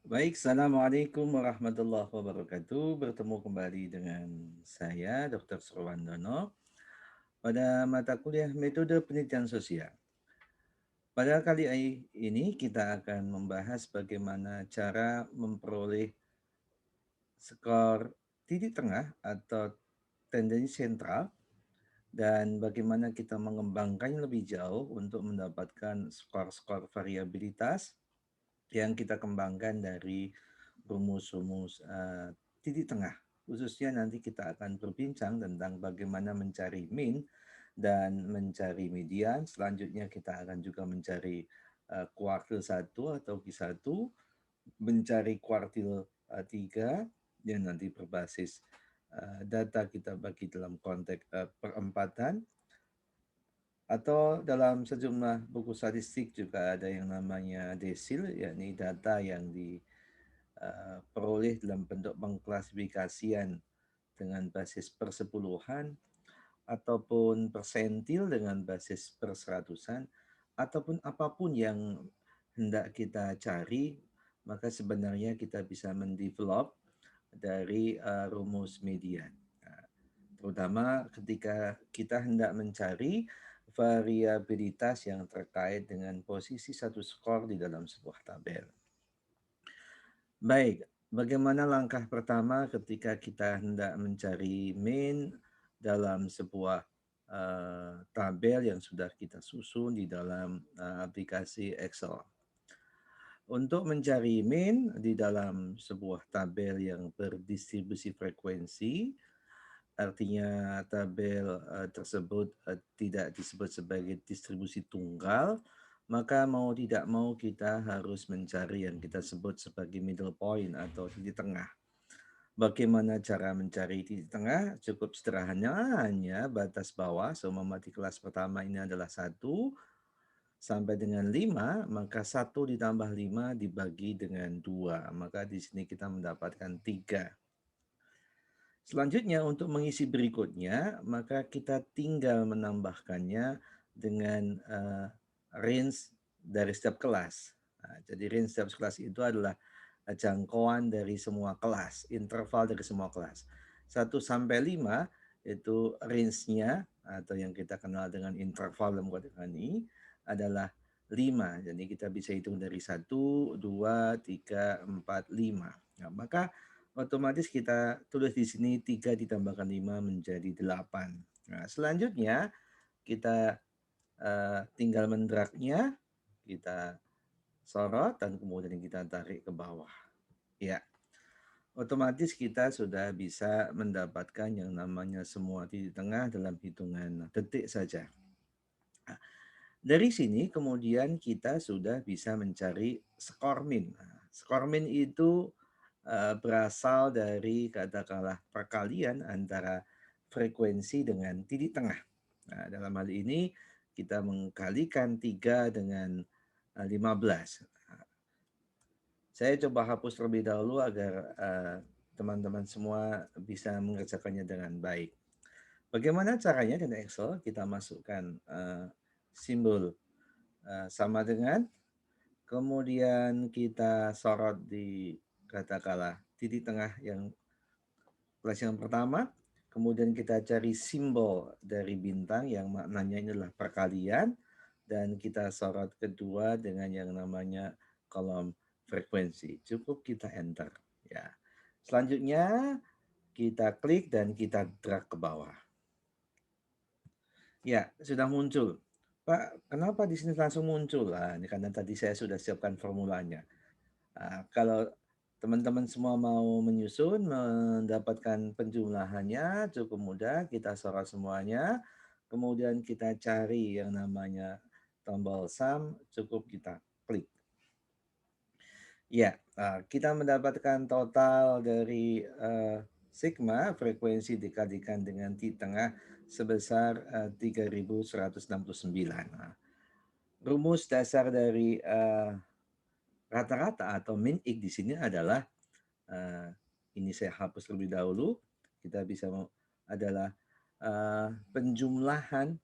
Baik, Assalamualaikum warahmatullahi wabarakatuh. Bertemu kembali dengan saya, Dr. Surwandono, pada mata kuliah Metode Penelitian Sosial. Pada kali ini kita akan membahas bagaimana cara memperoleh skor titik tengah atau tendensi sentral dan bagaimana kita mengembangkannya lebih jauh untuk mendapatkan skor-skor variabilitas yang kita kembangkan dari rumus-rumus titik tengah. Khususnya nanti kita akan berbincang tentang bagaimana mencari mean dan mencari median. Selanjutnya kita akan juga mencari kuartil 1 atau Q1, mencari kuartil 3 yang nanti berbasis data kita bagi dalam konteks perempatan, atau dalam sejumlah buku statistik juga ada yang namanya desil, yakni data yang diperoleh dalam bentuk pengklasifikasian dengan basis persepuluhan, ataupun persentil dengan basis perseratusan, ataupun apapun yang hendak kita cari, maka sebenarnya kita bisa mendevelop dari rumus median. Nah, terutama ketika kita hendak mencari variabilitas yang terkait dengan posisi satu skor di dalam sebuah tabel. Baik, bagaimana langkah pertama ketika kita hendak mencari mean dalam sebuah tabel yang sudah kita susun di dalam aplikasi Excel? Untuk mencari mean di dalam sebuah tabel yang berdistribusi frekuensi, artinya tabel tersebut tidak disebut sebagai distribusi tunggal, maka mau tidak mau kita harus mencari yang kita sebut sebagai middle point atau titik tengah. Bagaimana cara mencari titik tengah? Cukup sederhana, hanya batas bawah. Seumpama di kelas pertama ini adalah 1 sampai dengan 5, maka 1 ditambah 5 dibagi dengan 2. Maka di sini kita mendapatkan 3. Selanjutnya untuk mengisi berikutnya, maka kita tinggal menambahkannya dengan range dari setiap kelas. Nah, jadi range setiap kelas itu adalah jangkauan dari semua kelas, interval dari semua kelas. 1 sampai 5 itu range-nya atau yang kita kenal dengan interval dalam konteks ini adalah 5. Jadi kita bisa hitung dari 1, 2, 3, 4, 5. Nah, maka otomatis kita tulis di sini 3 ditambahkan 5 menjadi 8. Nah, selanjutnya kita tinggal mendragnya, kita sorot dan kemudian kita tarik ke bawah. Ya, otomatis kita sudah bisa mendapatkan yang namanya semua titik tengah dalam hitungan detik saja. Nah, dari sini kemudian kita sudah bisa mencari skor min. Nah, skor min itu berasal dari katakanlah perkalian antara frekuensi dengan titik tengah. Nah, dalam hal ini kita mengkalikan 3 dengan 15. Nah, saya coba hapus terlebih dahulu agar teman-teman semua bisa mengerjakannya dengan baik. Bagaimana caranya dengan Excel? Kita masukkan simbol sama dengan, kemudian kita sorot di katakanlah titik tengah yang kelas yang pertama, kemudian kita cari simbol dari bintang yang maknanya ini adalah perkalian, dan kita sorot kedua dengan yang namanya kolom frekuensi. Cukup kita enter. Ya. Selanjutnya kita klik dan kita drag ke bawah. Ya, sudah muncul. Pak, kenapa di sini langsung muncul? Nah, ini karena tadi saya sudah siapkan formulanya. Kalau teman-teman semua mau menyusun, mendapatkan penjumlahannya cukup mudah, kita sorot semuanya, kemudian kita cari yang namanya tombol sum, cukup kita klik. Ya, kita mendapatkan total dari sigma, frekuensi dikalikan dengan titik tengah sebesar 3.169. Nah, rumus dasar dari rata-rata atau min ik di sini adalah ini saya hapus terlebih dahulu. Kita bisa adalah penjumlahan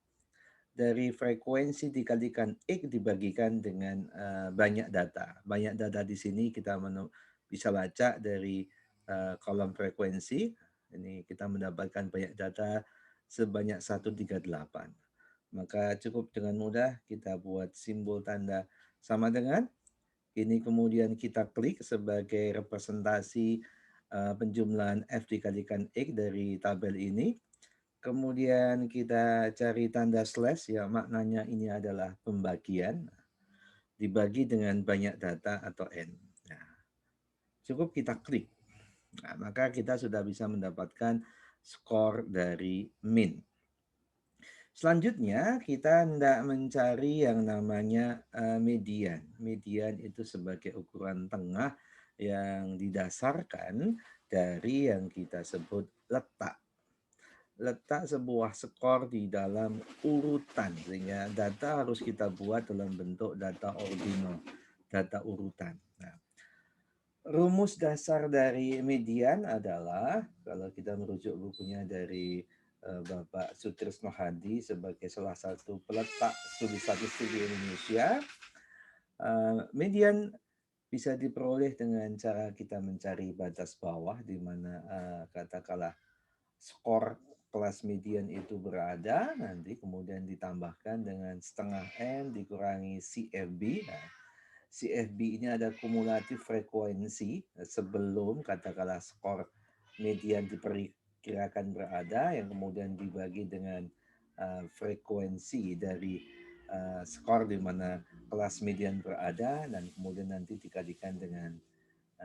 dari frekuensi dikalikan ik dibagikan dengan banyak data. Banyak data di sini kita bisa baca dari kolom frekuensi. Ini kita mendapatkan banyak data sebanyak 138. Maka cukup dengan mudah kita buat simbol tanda sama dengan. Ini kemudian kita klik sebagai representasi penjumlahan F dikalikan X dari tabel ini. Kemudian kita cari tanda slash, ya maknanya ini adalah pembagian, dibagi dengan banyak data atau N. Nah, cukup kita klik. Nah, maka kita sudah bisa mendapatkan skor dari min. Selanjutnya kita hendak mencari yang namanya median. Median itu sebagai ukuran tengah yang didasarkan dari yang kita sebut letak. Letak sebuah skor di dalam urutan, sehingga data harus kita buat dalam bentuk data ordinal, data urutan. Nah, rumus dasar dari median adalah, kalau kita merujuk bukunya dari Bapak Sutrisno Hadi sebagai salah satu peletak studi statistik di Indonesia, median bisa diperoleh dengan cara kita mencari batas bawah, di mana katakanlah skor kelas median itu berada, nanti kemudian ditambahkan dengan setengah N dikurangi CFB. Nah, CFB ini ada kumulatif frekuensi sebelum katakanlah skor median diperkirakan berada, yang kemudian dibagi dengan frekuensi dari skor di mana kelas median berada, dan kemudian nanti dikalikan dengan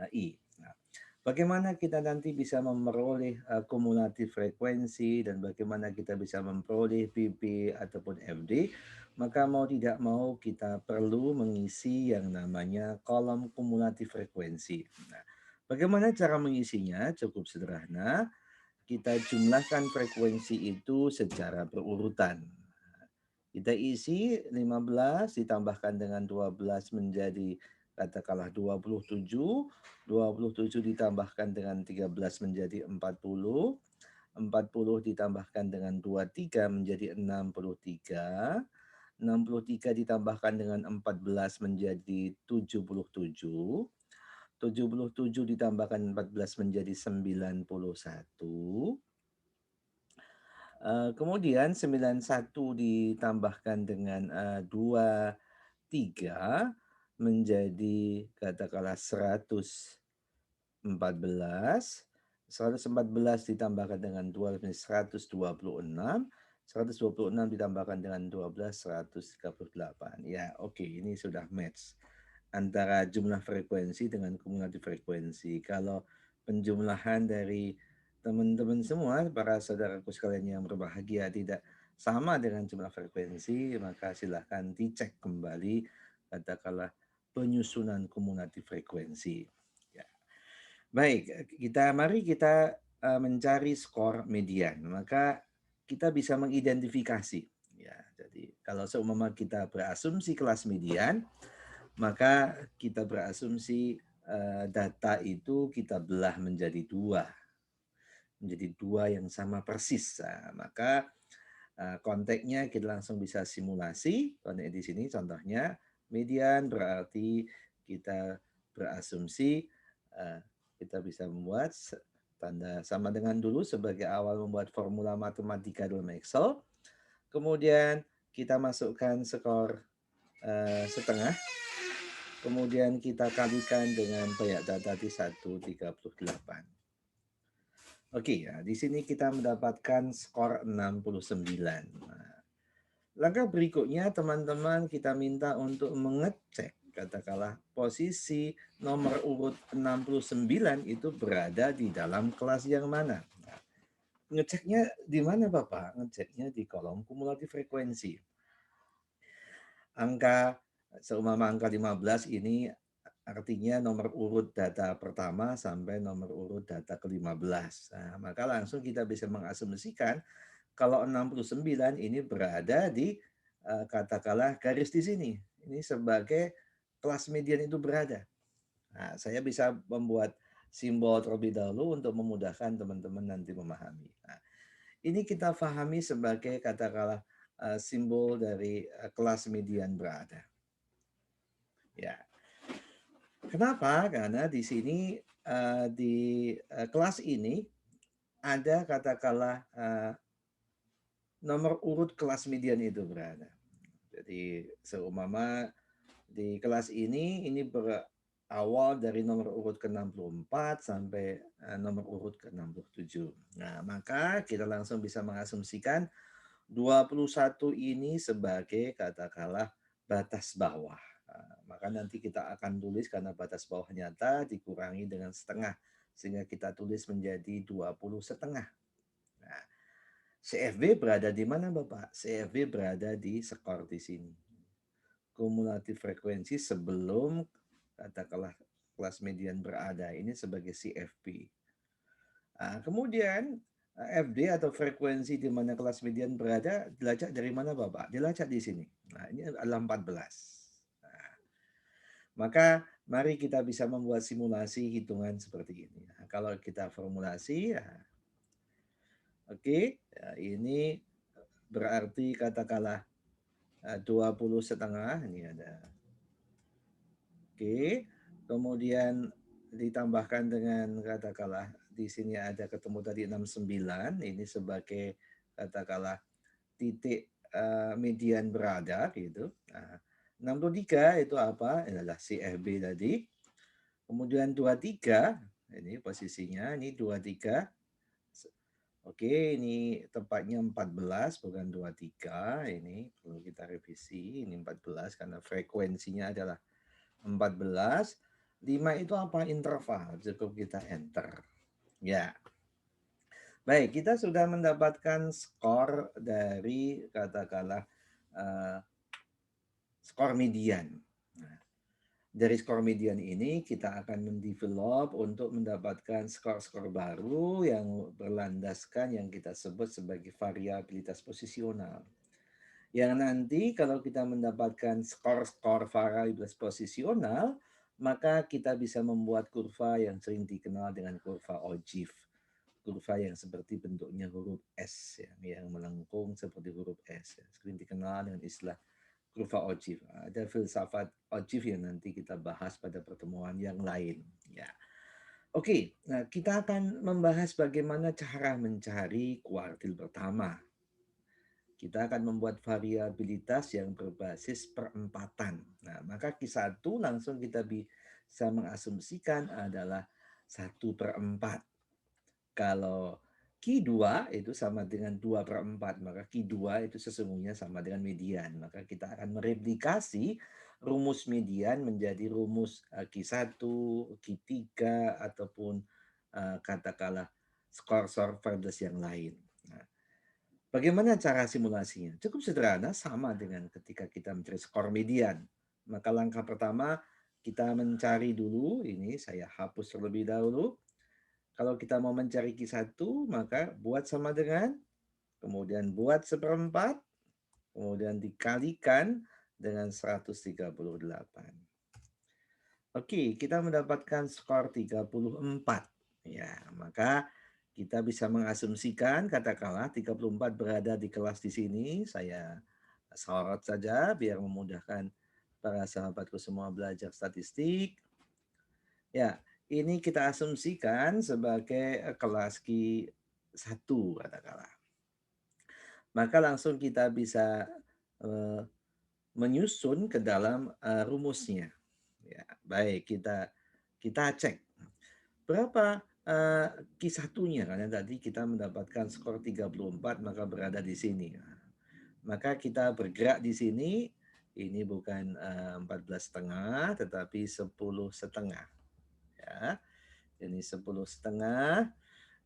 I. Nah, bagaimana kita nanti bisa memperoleh kumulatif frekuensi dan bagaimana kita bisa memperoleh PP ataupun FD, maka mau tidak mau kita perlu mengisi yang namanya kolom kumulatif frekuensi. Nah, bagaimana cara mengisinya? Cukup sederhana. Kita jumlahkan frekuensi itu secara berurutan. Kita isi 15 ditambahkan dengan 12 menjadi katakanlah 27, 27 ditambahkan dengan 13 menjadi 40, 40 ditambahkan dengan 23 menjadi 63, 63 ditambahkan dengan 14 menjadi 77, 77 ditambahkan 14 menjadi 91, kemudian 91 ditambahkan dengan 23 menjadi katakanlah 114. 114 ditambahkan dengan 2 menjadi 126. 126 ditambahkan dengan 12, 138. Ya, oke, ini sudah match antara jumlah frekuensi dengan kumulatif frekuensi. Kalau penjumlahan dari teman-teman semua, para saudaraku sekalian yang berbahagia, tidak sama dengan jumlah frekuensi, maka silahkan dicek kembali katakanlah penyusunan kumulatif frekuensi. Ya. Baik, mari kita mencari skor median. Maka kita bisa mengidentifikasi. Ya, jadi kalau seumpama kita berasumsi kelas median, maka kita berasumsi data itu kita belah menjadi dua yang sama persis. Nah, maka konteksnya kita langsung bisa simulasi. Konteks di sini contohnya median berarti kita berasumsi kita bisa membuat tanda sama dengan dulu sebagai awal membuat formula matematika dalam Excel. Kemudian kita masukkan skor setengah. Kemudian kita kalikan dengan banyak data di 138. Oke, ya, di sini kita mendapatkan skor 69. Nah, langkah berikutnya teman-teman kita minta untuk mengecek katakanlah posisi nomor urut 69 itu berada di dalam kelas yang mana. Nah, ngeceknya di mana Bapak? Ngeceknya di kolom kumulatif frekuensi. Seumpama angka 15 ini artinya nomor urut data pertama sampai nomor urut data ke-15. Nah, maka langsung kita bisa mengasumsikan kalau 69 ini berada di katakanlah garis di sini. Ini sebagai kelas median itu berada. Nah, saya bisa membuat simbol terlebih dahulu untuk memudahkan teman-teman nanti memahami. Nah, ini kita pahami sebagai katakanlah simbol dari kelas median berada. Ya. Kenapa? Karena di sini di kelas ini ada katakanlah nomor urut kelas median itu berada. Jadi seumpama di kelas ini berawal dari nomor urut ke-64 sampai nomor urut ke-67. Nah, maka kita langsung bisa mengasumsikan 21 ini sebagai katakanlah batas bawah. Maka nanti kita akan tulis karena batas bawah nyata dikurangi dengan setengah sehingga kita tulis menjadi 20 setengah. Nah, CFB berada di mana Bapak? CFB berada di skor di sini. Kumulatif frekuensi sebelum katakanlah kelas median berada ini sebagai CFP. Nah, kemudian FD atau frekuensi di mana kelas median berada dilacak dari mana Bapak? Dilacak di sini. Nah, ini adalah 14. Nah, maka mari kita bisa membuat simulasi hitungan seperti ini. Nah, kalau kita formulasi, ya, oke, ya, ini berarti katakanlah 20 setengah, ini ada. Oke, kemudian ditambahkan dengan katakanlah di sini ada ketemu tadi 69, ini sebagai katakanlah titik median berada gitu. Nah, 63 itu apa? Ini adalah CFB tadi. Kemudian 23, ini posisinya, ini 23. Oke, ini tepatnya 14 bukan 23. Ini perlu kita revisi, ini 14 karena frekuensinya adalah 14. 5 itu apa? Interval. Cukup kita enter. Ya. Baik, kita sudah mendapatkan skor dari katakanlah uh, skor median. Nah, dari skor median ini kita akan mendevelop untuk mendapatkan skor-skor baru yang berlandaskan yang kita sebut sebagai variabilitas posisional. Yang nanti kalau kita mendapatkan skor-skor variabilitas posisional, maka kita bisa membuat kurva yang sering dikenal dengan kurva ogive. Kurva yang seperti bentuknya huruf S, yang melengkung seperti huruf S. Sering dikenal dengan istilah kurva ogive. Ada filsafat ogive yang nanti kita bahas pada pertemuan yang lain. Ya. Oke, nah kita akan membahas bagaimana cara mencari kuartil pertama. Kita akan membuat variabilitas yang berbasis perempatan. Nah, maka Q1 langsung kita bisa mengasumsikan adalah 1/4. Kalau Q2 itu sama dengan 2/4, maka Q2 itu sesungguhnya sama dengan median. Maka kita akan mereplikasi rumus median menjadi rumus Q1, Q3, ataupun katakanlah skor-skor variables yang lain. Nah, bagaimana cara simulasinya? Cukup sederhana, sama dengan ketika kita mencari skor median. Maka langkah pertama, kita mencari dulu, ini saya hapus terlebih dahulu. Kalau kita mau mencari Q1, maka buat sama dengan, kemudian buat 1/4, kemudian dikalikan dengan 138. Oke, kita mendapatkan skor 34. Ya, maka kita bisa mengasumsikan katakanlah 34 berada di kelas di sini. Saya sorot saja biar memudahkan para sahabatku semua belajar statistik. Ya, ini kita asumsikan sebagai kelas Q1 katakanlah. Maka langsung kita bisa menyusun ke dalam rumusnya. Ya, baik, kita cek berapa Q1-nya karena tadi kita mendapatkan skor 34 maka berada di sini. Maka kita bergerak di sini, ini bukan 14,5 tetapi 10,5 ya. Ini 10,5.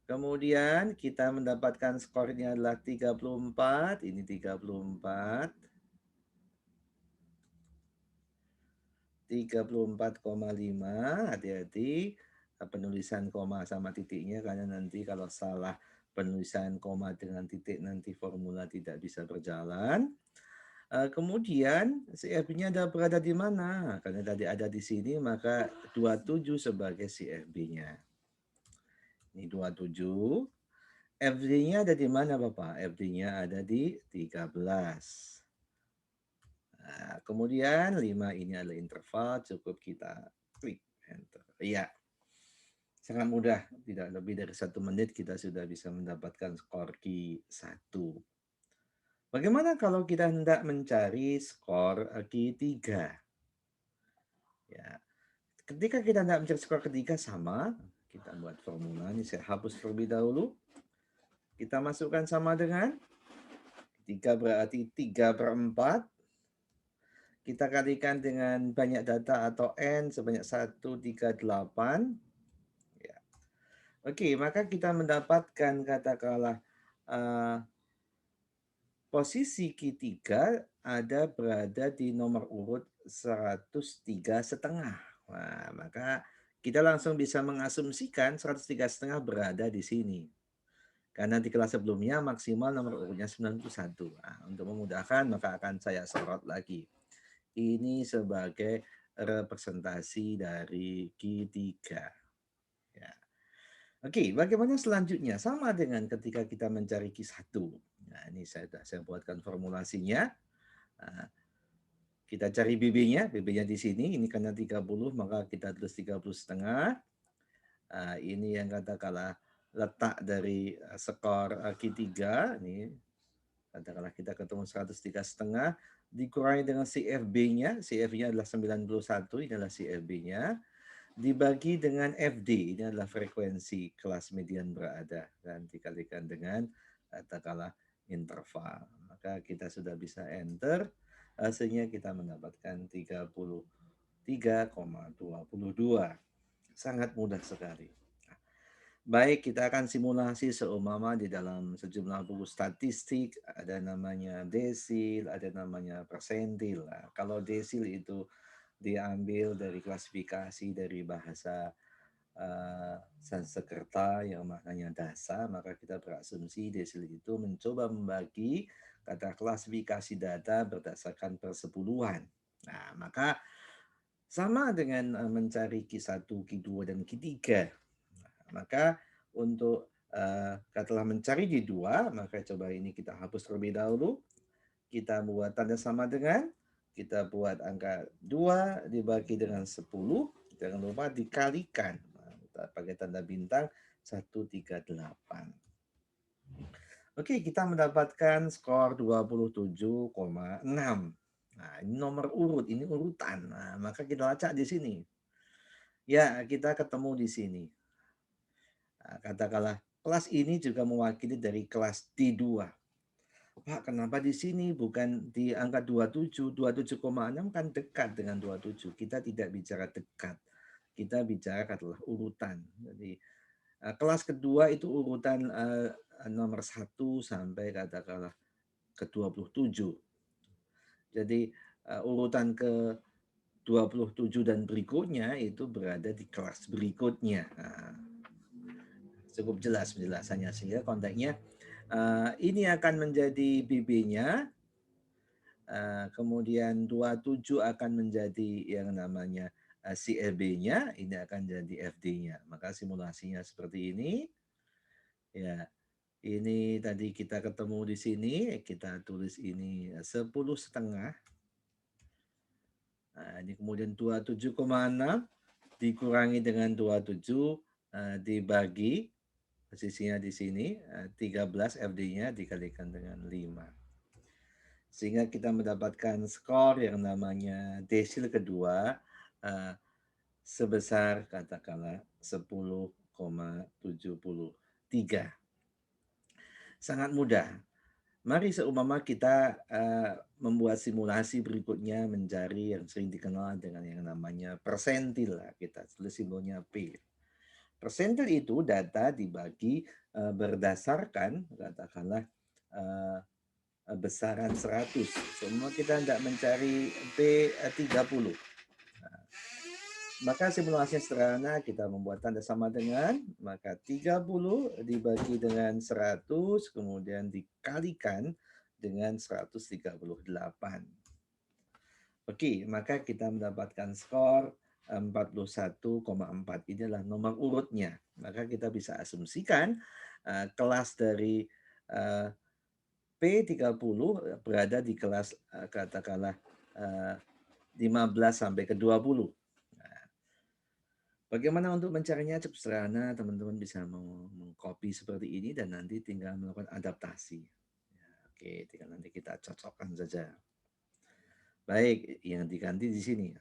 Kemudian kita mendapatkan skornya adalah 34, ini 34. 34,5, hati-hati penulisan koma sama titiknya karena nanti kalau salah penulisan koma dengan titik nanti formula tidak bisa berjalan. Kemudian CFB-nya berada di mana? Karena tadi ada di sini maka 27 sebagai CFB-nya. Ini 27. FD-nya ada di mana Bapak? FD-nya ada di 13. Nah, kemudian 5 ini adalah interval, cukup kita klik. enter. Iya, sangat mudah. Tidak lebih dari 1 menit kita sudah bisa mendapatkan skor Q1. Bagaimana kalau kita hendak mencari skor Q3? Ya, ketika kita hendak mencari skor ketiga sama, kita buat formula. Ini saya hapus terlebih dahulu. Kita masukkan sama dengan 3 berarti 3/4. Kita kalikan dengan banyak data atau N sebanyak 138. Ya. Oke, maka kita mendapatkan katakanlah uh, posisi Q3 ada berada di nomor urut 103,5. Nah, maka kita langsung bisa mengasumsikan 103,5 berada di sini. Karena di kelas sebelumnya maksimal nomor urutnya 91. Nah, untuk memudahkan maka akan saya sorot lagi. Ini sebagai representasi dari Q3. Ya. Oke, bagaimana selanjutnya? Sama dengan ketika kita mencari Q1. Nah, ini saya buatkan formulasinya. Nah, kita cari BB-nya, BB-nya di sini, ini karena 30, maka kita tulis 30,5. Ini yang katakanlah letak dari skor Q3, ini katakanlah kita ketemu 103,5, dikurangi dengan CFB-nya, CF-nya adalah 91, ini adalah CFB-nya, dibagi dengan FD, ini adalah frekuensi kelas median berada, dan dikalikan dengan katakanlah interval. Maka kita sudah bisa enter, hasilnya kita mendapatkan 33,22. Sangat mudah sekali. Baik, kita akan simulasi seumpama di dalam sejumlah buku statistik, ada namanya desil, ada namanya persentil. Nah, kalau desil itu diambil dari klasifikasi dari bahasa Sanskerta yang maknanya dasa, maka kita berasumsi desil itu mencoba membagi kata klasifikasi data berdasarkan persepuluhan. Nah, maka sama dengan mencari Q1, Q2, dan Q3. Maka untuk katakanlah mencari di 2, maka coba ini kita hapus terlebih dahulu. Kita buat tanda sama dengan, kita buat angka 2 dibagi dengan 10, jangan lupa dikalikan. Nah, kita pakai tanda bintang 138. Oke, kita mendapatkan skor 27,6. Nah, ini nomor urut, ini urutan. Nah, maka kita lacak di sini. Ya, kita ketemu di sini. Nah, katakanlah kelas ini juga mewakili dari kelas D2. Pak, kenapa di sini bukan di angka 27? 27,6 kan dekat dengan 27. Kita tidak bicara dekat. Kita bicara adalah urutan. Jadi kelas kedua itu urutan nomor 1 sampai katakanlah ke 27. Jadi urutan ke 27 dan berikutnya itu berada di kelas berikutnya. Nah, cukup jelas penjelasannya sehingga konteksnya ini akan menjadi BB-nya, kemudian 27 akan menjadi yang namanya CLB-nya, ini akan jadi FD-nya. Maka simulasinya seperti ini. Ya, ini tadi kita ketemu di sini, kita tulis ini 10,5. Nah, ini kemudian 27,6 dikurangi dengan 27 dibagi posisinya di sini 13 FD-nya dikalikan dengan 5. Sehingga kita mendapatkan skor yang namanya desil kedua sebesar katakanlah 10,73. Sangat mudah. Mari seumpama kita membuat simulasi berikutnya mencari yang sering dikenal dengan yang namanya persentil. Kita tulis simbolnya P. Persentil itu data dibagi berdasarkan katakanlah besaran 100. Semua kita tidak mencari P30. Maka simulasinya sederhana, kita membuat tanda sama dengan, maka 30 dibagi dengan 100, kemudian dikalikan dengan 138. Oke, maka kita mendapatkan skor 41,4. Ini adalah nomor urutnya. Maka kita bisa asumsikan kelas dari P30 berada di kelas katakanlah 15 sampai ke 20. Bagaimana untuk mencarinya? Cukup sederhana, teman-teman bisa mengcopy seperti ini dan nanti tinggal melakukan adaptasi. Ya, oke, tinggal nanti kita cocokkan saja. Baik, yang diganti di sini.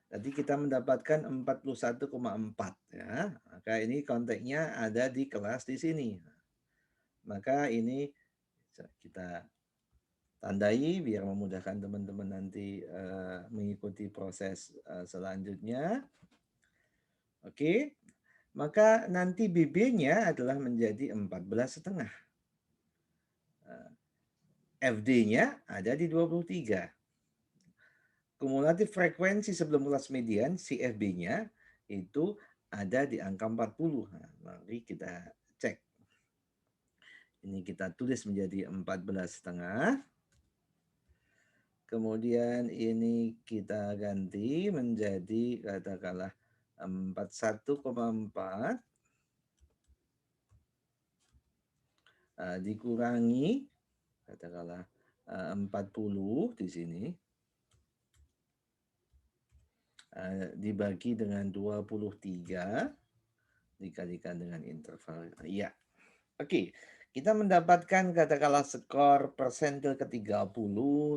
Tadi kita mendapatkan 41,4 ya. Maka ini konteksnya ada di kelas di sini. Maka ini kita tandai biar memudahkan teman-teman nanti mengikuti proses selanjutnya. Oke, maka nanti BB-nya adalah menjadi 14,5. FD-nya ada di 23. Kumulatif frekuensi sebelum kelas median, CFB-nya itu ada di angka 40. Nah, mari kita cek. Ini kita tulis menjadi 14,5. Kemudian ini kita ganti menjadi katakanlah 41,4 dikurangi katakanlah 40 di sini dibagi dengan 23 dikalikan dengan interval. Ya, oke. Kita mendapatkan katakanlah skor persentil ke-30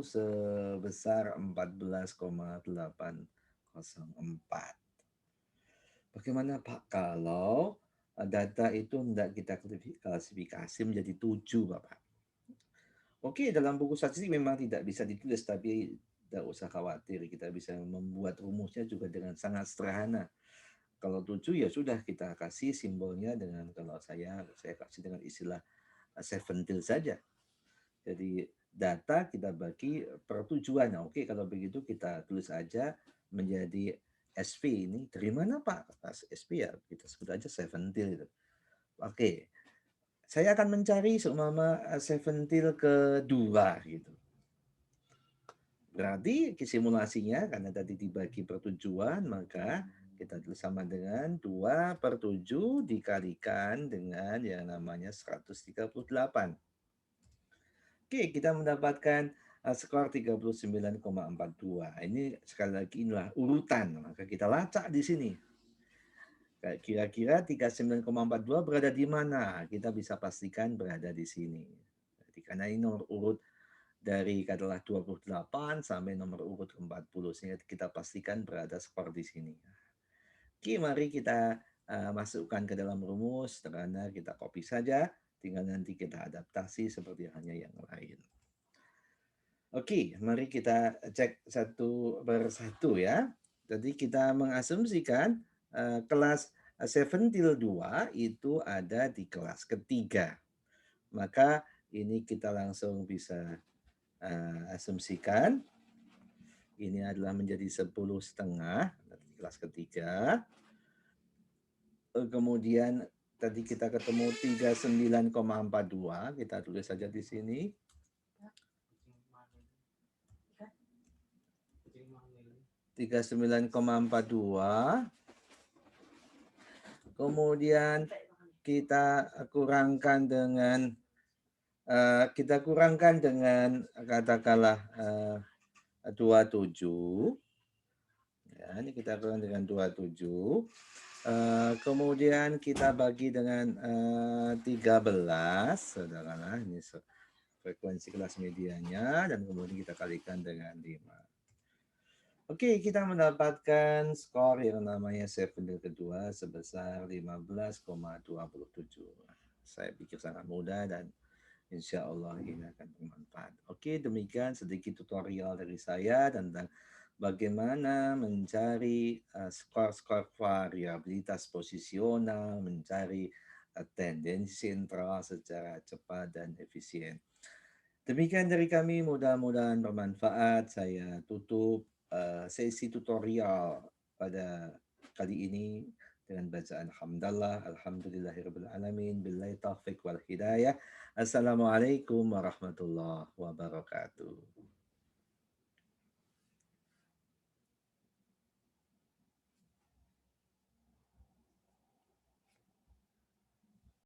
sebesar 14,804. Bagaimana Pak kalau data itu tidak kita klasifikasi menjadi 7, Bapak? Oke, dalam buku statistik memang tidak bisa ditulis, tapi tidak usah khawatir. Kita bisa membuat rumusnya juga dengan sangat sederhana. Kalau 7 ya sudah kita kasih simbolnya dengan kalau saya kasih dengan istilah seventil saja. Jadi data kita bagi per tujuan. Nah, oke, kalau begitu kita tulis aja menjadi SV ini dari mana Pak? SV ya kita sebut aja seventil itu. Oke, saya akan mencari seumpama seventil kedua gitu. Berarti simulasinya karena tadi dibagi per tujuan maka kita tulis sama dengan 2/7 dikalikan dengan yang namanya 138. Oke, kita mendapatkan skor 39,42. Ini sekali lagi inilah urutan, maka kita lacak di sini. Kira-kira 39,42 berada di mana? Kita bisa pastikan berada di sini. Jadi karena ini nomor urut dari katakanlah 28 sampai nomor urut 40 sehingga kita pastikan berada skor di sini. Oke, mari kita masukkan ke dalam rumus karena kita copy saja, tinggal nanti kita adaptasi seperti halnya yang lain. Oke, mari kita cek satu persatu ya. Jadi kita mengasumsikan kelas Seventil 2 itu ada di kelas ketiga. Maka ini kita langsung bisa asumsikan ini adalah menjadi 10,5 kelas ketiga. Kemudian tadi kita ketemu 39,42, kita tulis saja di sini. 39,42. Kemudian kita kurangkan dengan katakanlah 27. Ya, ini kita kurang dengan 27. Kemudian kita bagi dengan 13, saudara. Ini frekuensi kelas medianya dan kemudian kita kalikan dengan 5. Oke, kita mendapatkan skor yang namanya Seventil kedua sebesar 15,27. Saya pikir sangat mudah dan insya Allah ini akan bermanfaat. Oke, demikian sedikit tutorial dari saya tentang bagaimana mencari skor-skor variabilitas posisional, mencari tendensi sentral secara cepat dan efisien. Demikian dari kami, mudah-mudahan bermanfaat. Saya tutup sesi tutorial pada kali ini dengan bacaan hamdallah, alhamdulillahirabbil alamin, billahi taufiq wal hidayah. Assalamualaikum warahmatullahi wabarakatuh.